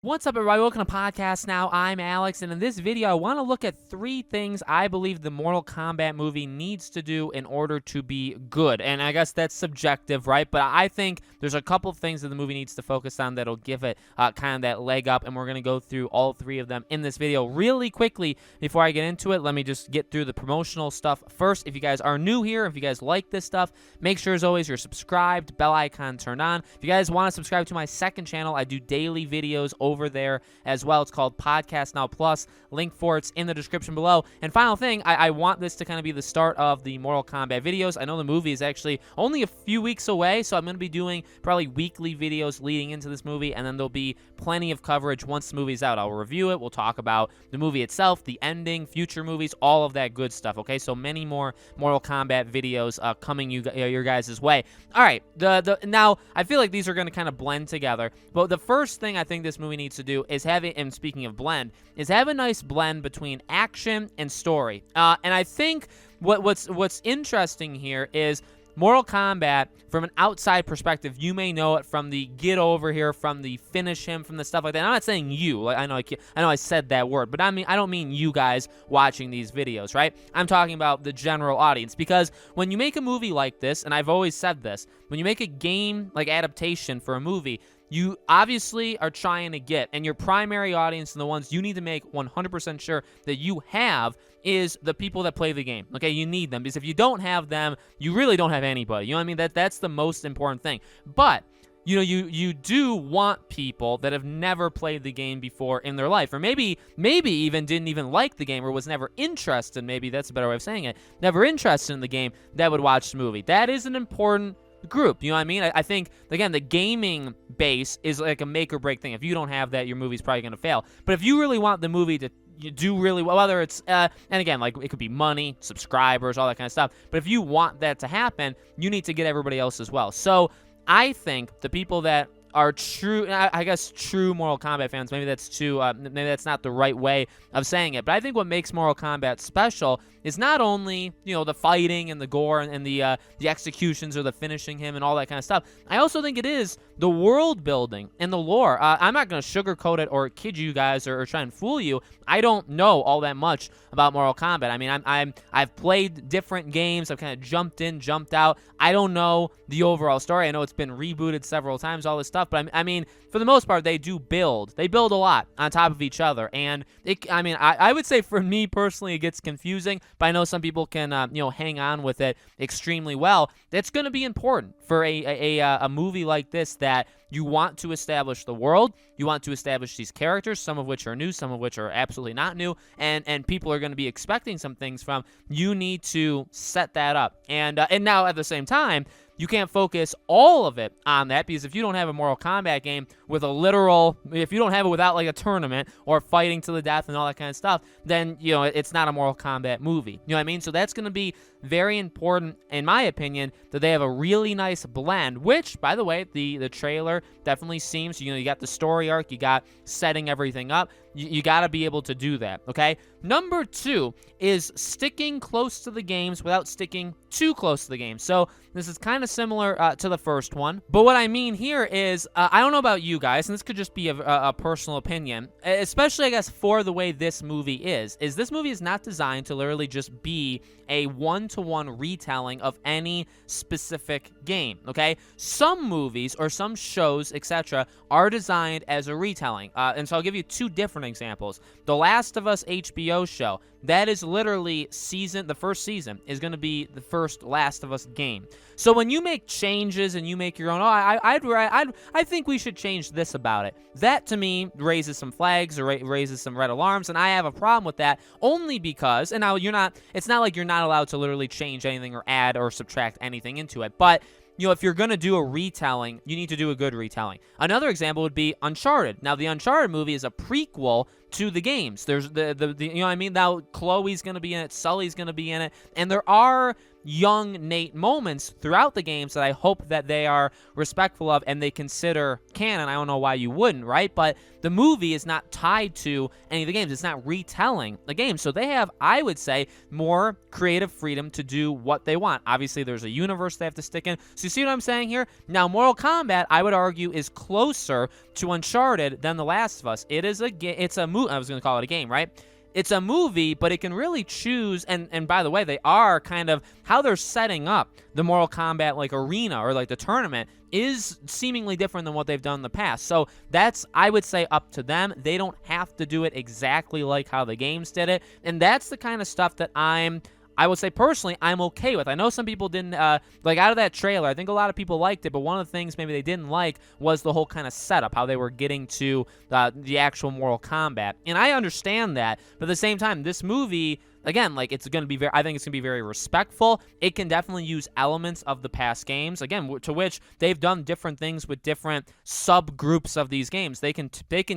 What's up, everybody? Welcome to Podcast Now. I'm Alex, and in this video, I want to look at 3 things I believe the Mortal Kombat movie needs to do in order to be good. And I guess that's subjective, right? But I think there's a couple things that the movie needs to focus on that'll give it kind of that leg up, and we're going to go through all 3 of them in this video really quickly. Before I get into it, let me just get through the promotional stuff first. If you guys are new here, if you guys like this stuff, make sure, as always, you're subscribed, bell icon turned on. If you guys want to subscribe to my second channel, I do daily videos over there as well. It's called Podcast Now Plus. Link for it's in the description below. And final thing, I want this to kind of be the start of the Mortal Kombat videos. I know the movie is actually only a few weeks away, so I'm going to be doing probably weekly videos leading into this movie, and then there'll be plenty of coverage once the movie's out. I'll review it. We'll talk about the movie itself, the ending, future movies, all of that good stuff, okay? So many more Mortal Kombat videos coming your guys' way. All right, now, I feel like these are going to kind of blend together, but the first thing I think this movie needs to do is have it, and speaking of blend, is have a nice blend between action and story. And I think what's interesting here is Mortal Kombat, from an outside perspective, you may know it from the get over here, from the finish him, from the stuff like that. I'm not saying you. Like, I know I said that word, but I don't mean you guys watching these videos, right? I'm talking about the general audience, because when you make a movie like this, and I've always said this, when you make a game like adaptation for a movie, you obviously are trying to get, and your primary audience and the ones you need to make 100% sure that you have is the people that play the game. Okay, you need them, because if you don't have them, you really don't have anybody. You know what I mean? That's the most important thing. But you know, you do want people that have never played the game before in their life, or maybe even didn't even like the game, or was never interested, maybe that's a better way of saying it, never interested in the game, that would watch the movie. That is an important group, you know what I mean? I think, again, the gaming base is like a make or break thing. If you don't have that, your movie's probably going to fail. But if you really want the movie to do really well, whether it's, and again, like, it could be money, subscribers, all that kind of stuff, but if you want that to happen, you need to get everybody else as well. So I think the people that are true, I guess true Mortal Kombat fans, maybe that's not the right way of saying it, but I think what makes Mortal Kombat special is not only, you know, the fighting and the gore and the executions or the finishing him and all that kind of stuff. I also think it is the world building and the lore. I'm not going to sugarcoat it or kid you guys or try and fool you. I don't know all that much about Mortal Kombat. I mean, I've played different games. I've kind of jumped in, jumped out. I don't know the overall story. I know it's been rebooted several times, all this stuff, but I mean, for the most part, they do build. They build a lot on top of each other, and I would say for me personally, it gets confusing, but I know some people can, hang on with it extremely well. That's going to be important for a movie like this, that you want to establish the world, you want to establish these characters, some of which are new, some of which are absolutely not new, and people are going to be expecting some things from. You need to set that up, and now at the same time, you can't focus all of it on that, because if you don't have a Mortal Kombat game with if you don't have it without like a tournament or fighting to the death and all that kind of stuff, then, you know, it's not a Mortal Kombat movie. You know what I mean? So that's going to be very important, in my opinion, that they have a really nice blend, which, by the way, the trailer definitely seems, you know, you got the story arc, you got setting everything up. You got to be able to do that, okay? Number 2 is sticking close to the games without sticking too close to the game. So this is kind of similar to the first one. But what I mean here is, I don't know about you guys, and this could just be a personal opinion, especially, I guess, for the way this movie is this movie is not designed to literally just be a one-to-one retelling of any specific game, okay? Some movies or some shows, etc., are designed as a retelling. And so I'll give you 2 different examples. The Last of Us HBO show, that is literally the first season is going to be the first Last of Us game. So when you make changes and you make your own, I think we should change this about it. That, to me, raises some flags or raises some red alarms, and I have a problem with that, only because, and now it's not like you're not allowed to literally change anything or add or subtract anything into it, but you know, if you're going to do a retelling, you need to do a good retelling. Another example would be Uncharted. Now, the Uncharted movie is a prequel to the games. There's the you know what I mean? Now, Chloe's going to be in it, Sully's going to be in it, and there are young Nate moments throughout the games that I hope that they are respectful of and they consider canon. I don't know why you wouldn't, right? But the movie is not tied to any of the games. It's not retelling the game. So they have, I would say, more creative freedom to do what they want. Obviously, there's a universe they have to stick in. So you see what I'm saying here? Now, Mortal Kombat, I would argue, is closer to Uncharted than The Last of Us. It's a movie. I was going to call it a game, right? It's a movie, but it can really choose, and by the way, they are kind of, how they're setting up the Mortal Kombat like arena or like the tournament is seemingly different than what they've done in the past. So that's, I would say, up to them. They don't have to do it exactly like how the games did it, and that's the kind of stuff that I would say personally I'm okay with. I know some people didn't, like out of that trailer, I think a lot of people liked it, but one of the things maybe they didn't like was the whole kind of setup, how they were getting to the actual Mortal Kombat. And I understand that, but at the same time, this movie, again, like it's going to be I think it's going to be very respectful. It can definitely use elements of the past games, again, to which they've done different things with different subgroups of these games. They can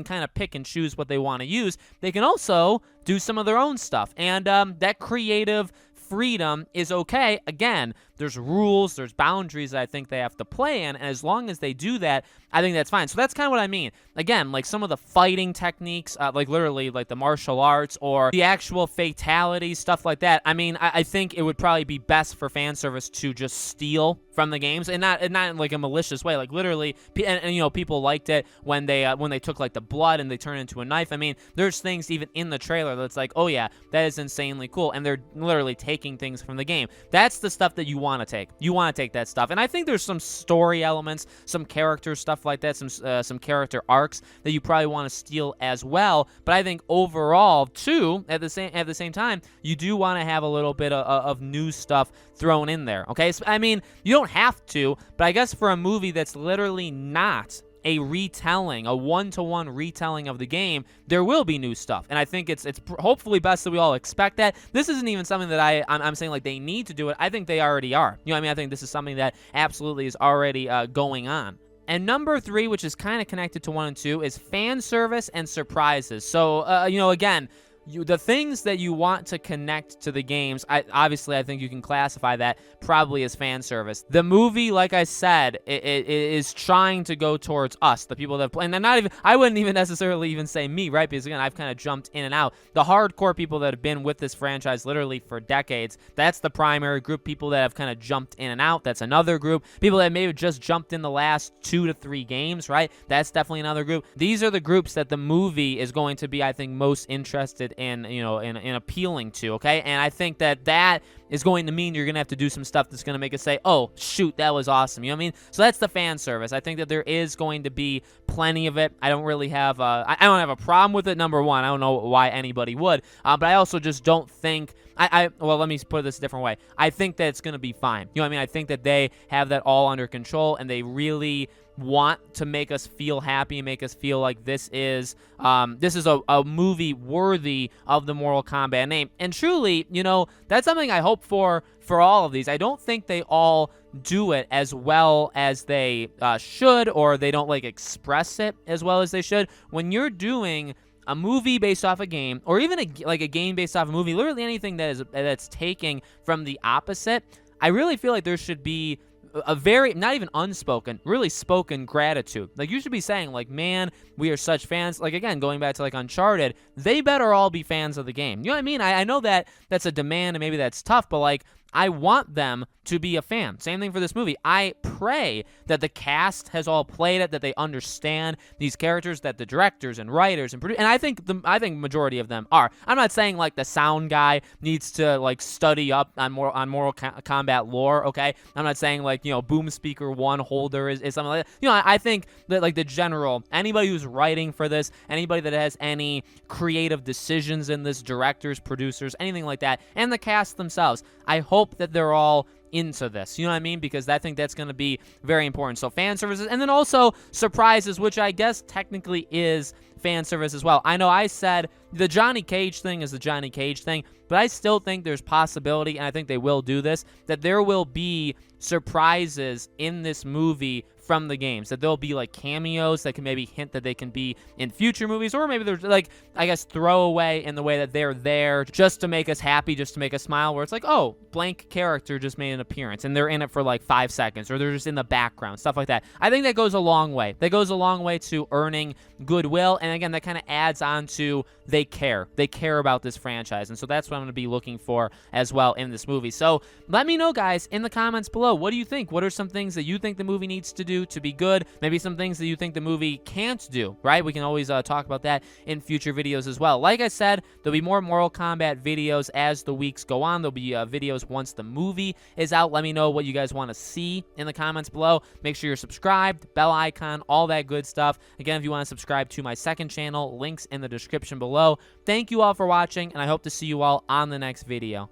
kind of pick and choose what they want to use. They can also do some of their own stuff, and that creative freedom is okay. Again, there's rules, there's boundaries that I think they have to play in, and as long as they do that, I think that's fine. So that's kind of what I mean. Again, like some of the fighting techniques, like literally like the martial arts or the actual fatalities, stuff like that. I mean, I think it would probably be best for fan service to just steal from the games, and not in like a malicious way. Like literally, and you know, people liked it when they took like the blood and they turned it into a knife. I mean, there's things even in the trailer that's like, oh yeah, that is insanely cool, and they're literally taking things from the game. That's the stuff that you want to take. You want to take that stuff, and I think there's some story elements, some character stuff like that, some character arcs that you probably want to steal as well. But I think overall, too, at the same time, you do want to have a little bit of new stuff thrown in there. Okay, so, I mean, you don't have to, but I guess for a movie that's literally not a retelling, a one-to-one retelling of the game, there will be new stuff, and I think it's hopefully best that we all expect that. This isn't even something that I'm saying like they need to do it. I think they already are. You know what I mean? I think this is something that absolutely is already going on. And number 3, which is kind of connected to 1 and 2, is fan service and surprises. So, you know, again, the things that you want to connect to the games, obviously I think you can classify that probably as fan service. The movie, like I said, it is trying to go towards us, the people that play, and not even, I wouldn't even necessarily even say me, right? Because again, I've kind of jumped in and out. The hardcore people that have been with this franchise literally for decades, that's the primary group. People that have kind of jumped in and out, that's another group. People that maybe just jumped in the last 2 to 3 games, right? That's definitely another group. These are the groups that the movie is going to be, I think, most interested in, you know, in appealing to, okay? And I think that is going to mean you're going to have to do some stuff that's going to make us say, oh, shoot, that was awesome. You know what I mean? So that's the fan service. I think that there is going to be plenty of it. I don't really have, I don't have a problem with it, number one. I don't know why anybody would, but I also just don't think, well, let me put this a different way. I think that it's going to be fine. You know what I mean? I think that they have that all under control, and they really want to make us feel happy and make us feel like this is a movie worthy of the Mortal Kombat name. And truly, you know, that's something I hope for all of these. I don't think they all do it as well as they should, or they don't like express it as well as they should. When you're doing a movie based off a game, or even a game based off a movie, literally anything that's taking from the opposite, I really feel like there should be a very, not even unspoken, really spoken gratitude. Like, you should be saying, like, man, we are such fans. Like, again, going back to, like, Uncharted, they better all be fans of the game. You know what I mean? I know that that's a demand, and maybe that's tough, but, like, I want them to be a fan. Same thing for this movie. I pray that the cast has all played it, that they understand these characters, that the directors and writers and producers, and I think majority of them are. I'm not saying like the sound guy needs to like study up on Mortal Kombat lore, okay? I'm not saying like, you know, Boom Speaker 1 holder is something like that. You know, I think that like the general, anybody who's writing for this, anybody that has any creative decisions in this, directors, producers, anything like that, and the cast themselves, I hope that they're all into this. You know what I mean? Because I think that's going to be very important. So fan services, and then also surprises, which I guess technically is fan service as well. I know I said the Johnny Cage thing is the Johnny Cage thing, but I still think there's possibility, and I think they will do this, that there will be surprises in this movie from the games, that there'll be like cameos that can maybe hint that they can be in future movies, or maybe there's like, I guess, throwaway in the way that they're there just to make us happy, just to make us smile, where it's like, oh, blank character just made an appearance and they're in it for like 5 seconds, or they're just in the background, stuff like that. I think that goes a long way. That goes a long way to earning goodwill, and again, that kind of adds on to they care about this franchise, and so that's what I'm going to be looking for as well in this movie. So let me know, guys, in the comments below, what do you think? What are some things that you think the movie needs to do to be good? Maybe some things that you think the movie can't do, right? We can always talk about that in future videos as well. Like I said, there'll be more Mortal Kombat videos as the weeks go on. There'll be videos once the movie is out. Let me know what you guys want to see in the comments below. Make sure you're subscribed, bell icon, all that good stuff. Again, if you want to subscribe to my second channel, links in the description below. Thank you all for watching, and I hope to see you all on the next video.